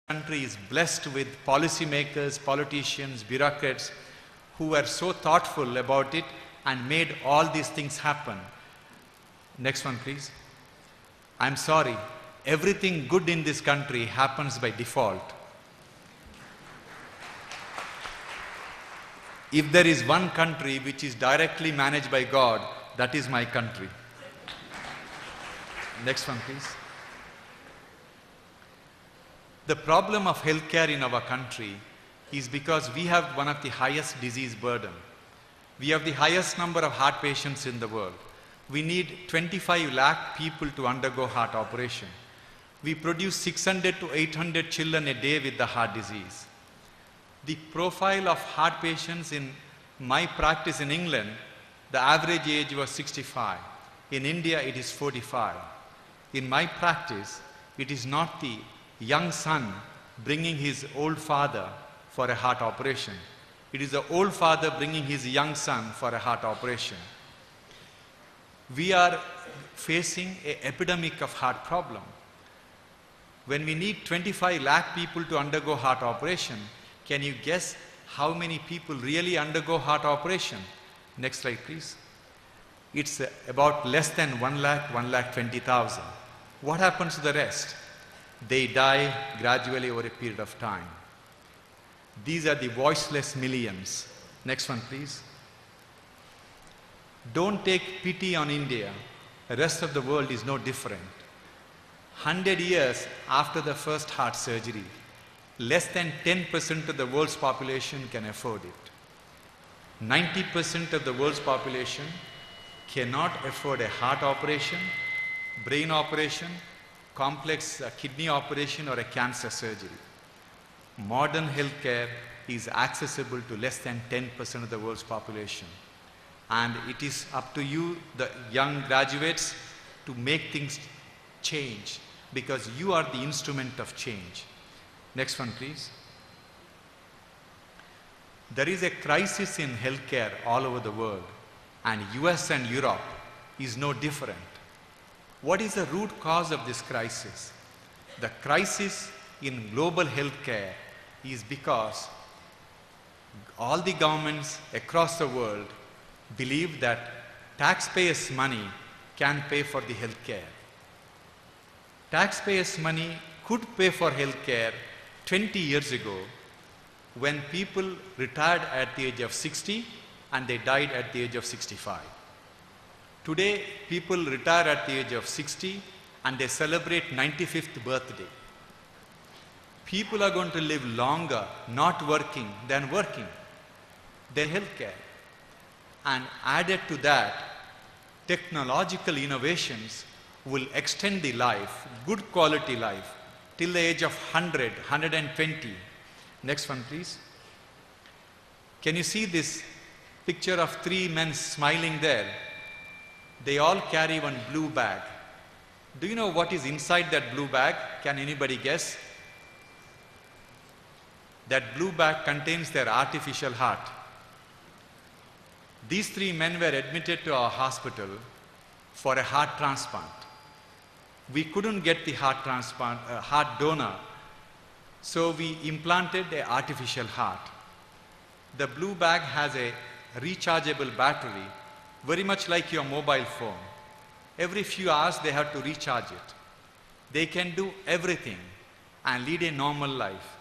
Country is blessed with policymakers, politicians, bureaucrats who were so thoughtful about it and made all these things happen. Next one, please. I'm sorry, everything good in this country happens by default. If there is one country which is directly managed by God, that is my country. Next one, please. The problem of healthcare in our country is because we have one of the highest disease burden. We have the highest number of heart patients in the world. We need 25 lakh people to undergo heart operation. We produce 600 to 800 children a day with the heart disease. The profile of heart patients in my practice in England, the average age was 65. In India, it is 45. In my practice, it is not the young son bringing his old father for a heart operation. It is the old father bringing his young son for a heart operation. We are facing an epidemic of heart problem. When we need 25 lakh people to undergo heart operation, can you guess how many people really undergo heart operation? Next slide, please. It's about less than 1 lakh, 1,20,000. What happens to the rest? They die gradually over a period of time. These are the voiceless millions. Next one, please. Don't take pity on India. The rest of the world is no different. 100 years after the first heart surgery, less than 10% of the world's population can afford it. 90% of the world's population cannot afford a heart operation, brain operation, complex kidney operation or a cancer surgery. Modern healthcare is accessible to less than 10% of the world's population. And it is up to you, the young graduates, to make things change because you are the instrument of change. Next one, please. There is a crisis in healthcare all over the world, and US and Europe is no different. What is the root cause of this crisis? The crisis in global healthcare is because all the governments across the world believe that taxpayers' money can pay for the healthcare. Taxpayers' money could pay for healthcare 20 years ago when people retired at the age of 60 and they died at the age of 65. Today, people retire at the age of 60 and they celebrate 95th birthday. People are going to live longer not working than working. Their healthcare. And added to that, technological innovations will extend the life, good quality life, till the age of 100, 120. Next one, please. Can you see this picture of 3 men smiling there? They all carry one blue bag. Do you know what is inside that blue bag? Can anybody guess? That blue bag contains their artificial heart. These 3 men were admitted to our hospital for a heart transplant. We couldn't get the heart donor, so we implanted an artificial heart. The blue bag has a rechargeable battery, very much like your mobile phone. Every few hours they have to recharge it. They can do everything and lead a normal life.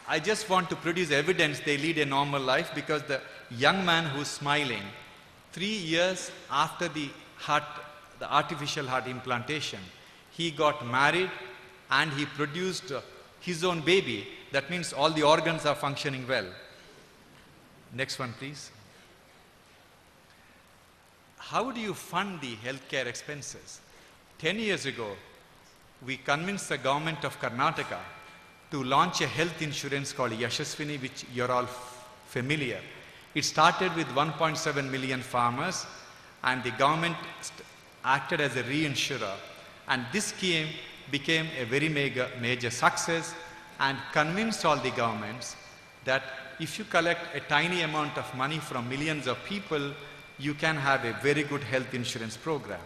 I just want to produce evidence they lead a normal life because the young man who's smiling, 3 years after the artificial heart implantation, he got married and he produced his own baby. That means all the organs are functioning well. Next one, please. How do you fund the healthcare expenses? 10 years ago, we convinced the government of Karnataka to launch a health insurance called Yashaswini, which you're all familiar. It started with 1.7 million farmers, and the government acted as a reinsurer. And this scheme became a very major success and convinced all the governments that if you collect a tiny amount of money from millions of people, you can have a very good health insurance program.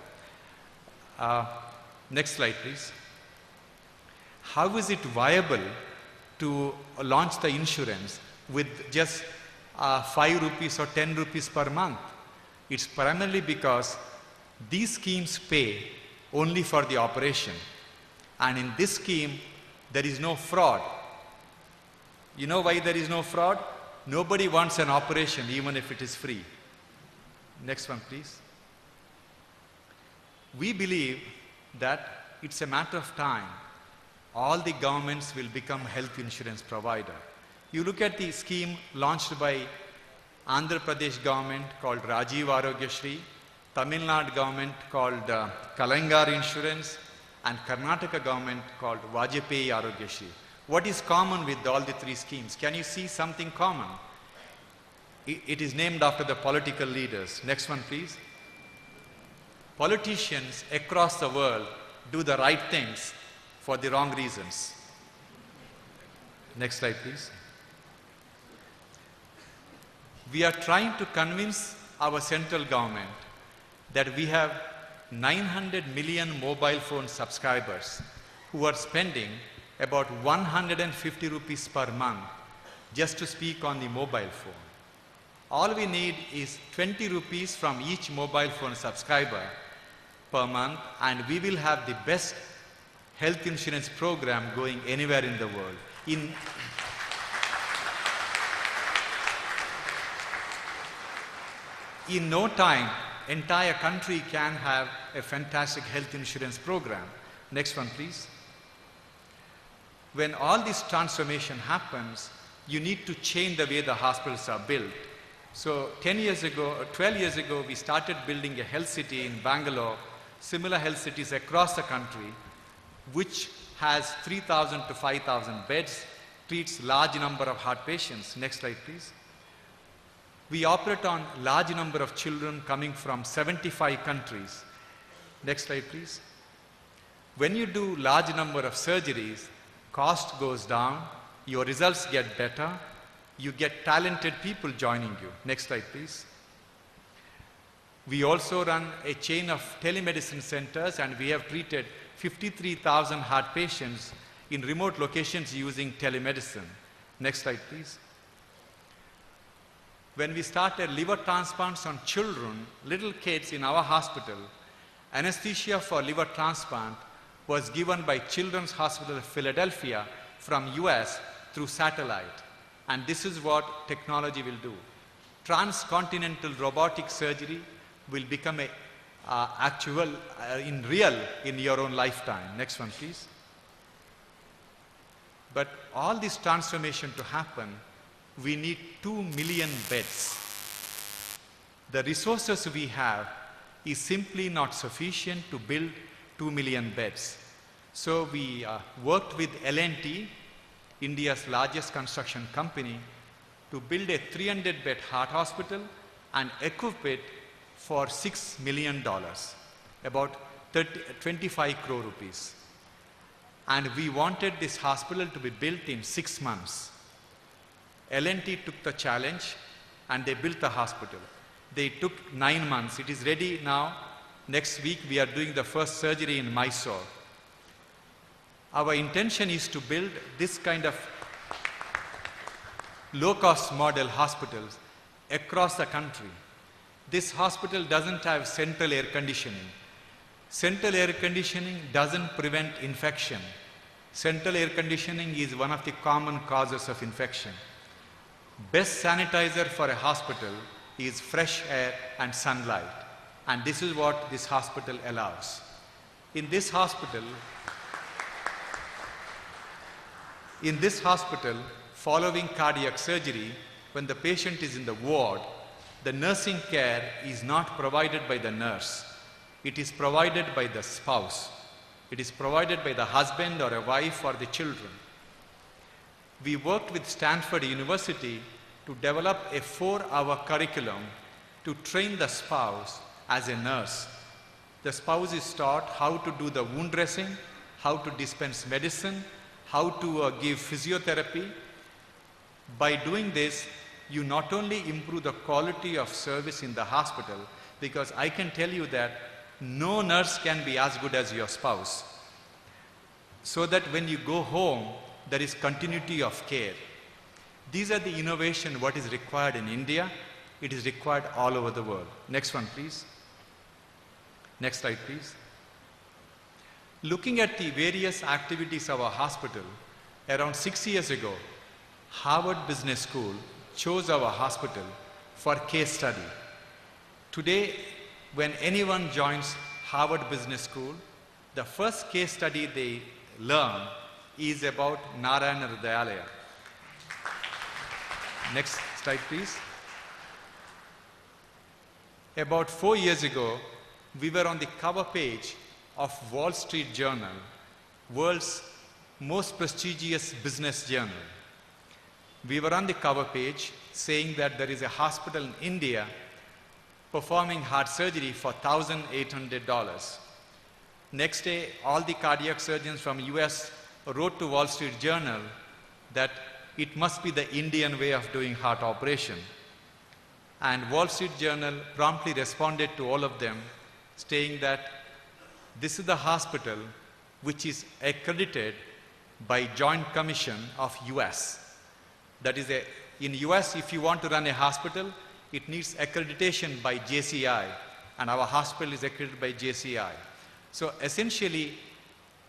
Uh, Next slide, please. How is it viable to launch the insurance with just 5 rupees or 10 rupees per month? It's primarily because these schemes pay only for the operation. And in this scheme, there is no fraud. You know why there is no fraud? Nobody wants an operation even if it is free. Next one, please. We believe that it's a matter of time. All the governments will become health insurance provider. You look at the scheme launched by Andhra Pradesh government called Rajiv Arogya Shri, Tamil Nadu government called Kalangar Insurance, and Karnataka government called Vajpayee Arogya Shri. What is common with all the three schemes? Can you see something common? It is named after the political leaders. Next one, please. Politicians across the world do the right things for the wrong reasons. Next slide, please. We are trying to convince our central government that we have 900 million mobile phone subscribers who are spending about 150 rupees per month just to speak on the mobile phone. All we need is 20 rupees from each mobile phone subscriber per month, and we will have the best health insurance program going anywhere in the world. In no time, entire country can have a fantastic health insurance program. Next one, please. When all this transformation happens, you need to change the way the hospitals are built. So 10 years ago, or 12 years ago, we started building a health city in Bangalore, similar health cities across the country, which has 3,000 to 5,000 beds, treats large number of heart patients. Next slide, please. We operate on large number of children coming from 75 countries. Next slide, please. When you do large number of surgeries, cost goes down, your results get better, you get talented people joining you. Next slide, please. We also run a chain of telemedicine centers, and we have treated 53,000 heart patients in remote locations using telemedicine. Next slide, please. When we started liver transplants on children, little kids in our hospital, anesthesia for liver transplant was given by Children's Hospital of Philadelphia from US through satellite. And this is what technology will do. Transcontinental robotic surgery will become actual, in real, in your own lifetime. Next one, please. But all this transformation to happen, we need 2 million beds. The resources we have is simply not sufficient to build 2 million beds. So we worked with L&T, India's largest construction company, to build a 300-bed heart hospital and equip it for $6 million, about 25 crore rupees. And we wanted this hospital to be built in 6 months. L&T took the challenge and they built the hospital. They took 9 months. It is ready now. Next week we are doing the first surgery in Mysore. Our intention is to build this kind of low-cost model hospitals across the country. This hospital doesn't have central air conditioning. Central air conditioning doesn't prevent infection. Central air conditioning is one of the common causes of infection. Best sanitizer for a hospital is fresh air and sunlight. And this is what this hospital allows. In this hospital, following cardiac surgery, when the patient is in the ward, the nursing care is not provided by the nurse. It is provided by the spouse. It is provided by the husband or a wife or the children. We worked with Stanford University to develop a 4-hour curriculum to train the spouse as a nurse. The spouse is taught how to do the wound dressing, how to dispense medicine, how to give physiotherapy. By doing this, you not only improve the quality of service in the hospital, because I can tell you that no nurse can be as good as your spouse. So that when you go home, there is continuity of care. These are the innovation what is required in India. It is required all over the world. Next one, please. Next slide, please. Looking at the various activities of our hospital, around 6 years ago, Harvard Business School chose our hospital for case study. Today, when anyone joins Harvard Business School, the first case study they learn is about Narayana Hrudayalaya. Next slide, please. About 4 years ago, we were on the cover page of Wall Street Journal, world's most prestigious business journal. We were on the cover page saying that there is a hospital in India performing heart surgery for $1,800. Next day, all the cardiac surgeons from US wrote to Wall Street Journal that it must be the Indian way of doing heart operation. And Wall Street Journal promptly responded to all of them, saying that this is the hospital which is accredited by Joint Commission of US. That is, in US, if you want to run a hospital, it needs accreditation by JCI, and our hospital is accredited by JCI. So essentially,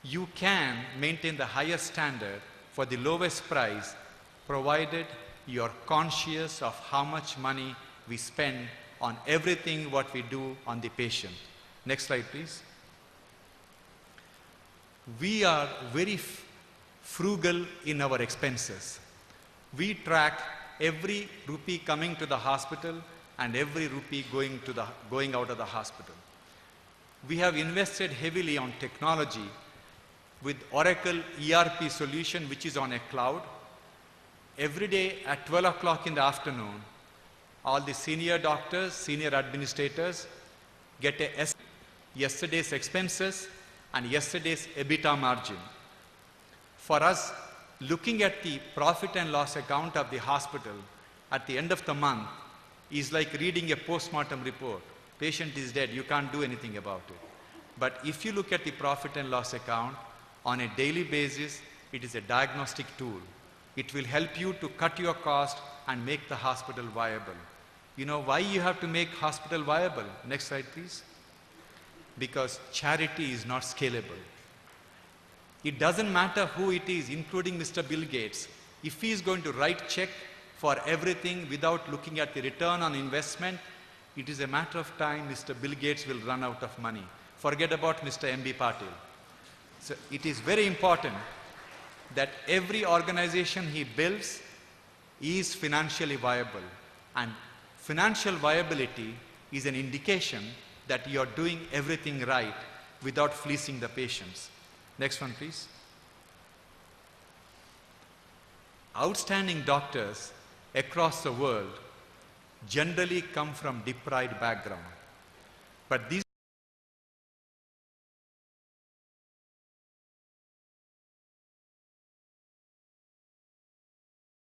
you can maintain the highest standard for the lowest price, provided you're conscious of how much money we spend on everything what we do on the patient. Next slide, please. We are very frugal in our expenses. We track every rupee coming to the hospital and every rupee going out of the hospital. We have invested heavily on technology with Oracle ERP solution, which is on a cloud. Every day at 12 o'clock in the afternoon, all the senior doctors, senior administrators get yesterday's expenses and yesterday's EBITDA margin. For us, looking at the profit and loss account of the hospital at the end of the month is like reading a post-mortem report. Patient is dead, you can't do anything about it. But if you look at the profit and loss account on a daily basis, it is a diagnostic tool. It will help you to cut your cost and make the hospital viable. You know why you have to make hospital viable? Next slide, please. Because charity is not scalable. It doesn't matter who it is, including Mr. Bill Gates. If he is going to write check for everything without looking at the return on investment, it is a matter of time Mr. Bill Gates will run out of money. Forget about Mr. M.B. Patil. So it is very important that every organization he builds is financially viable. And financial viability is an indication that you are doing everything right without fleecing the patients. Next one, please. Outstanding doctors across the world generally come from deprived background. But these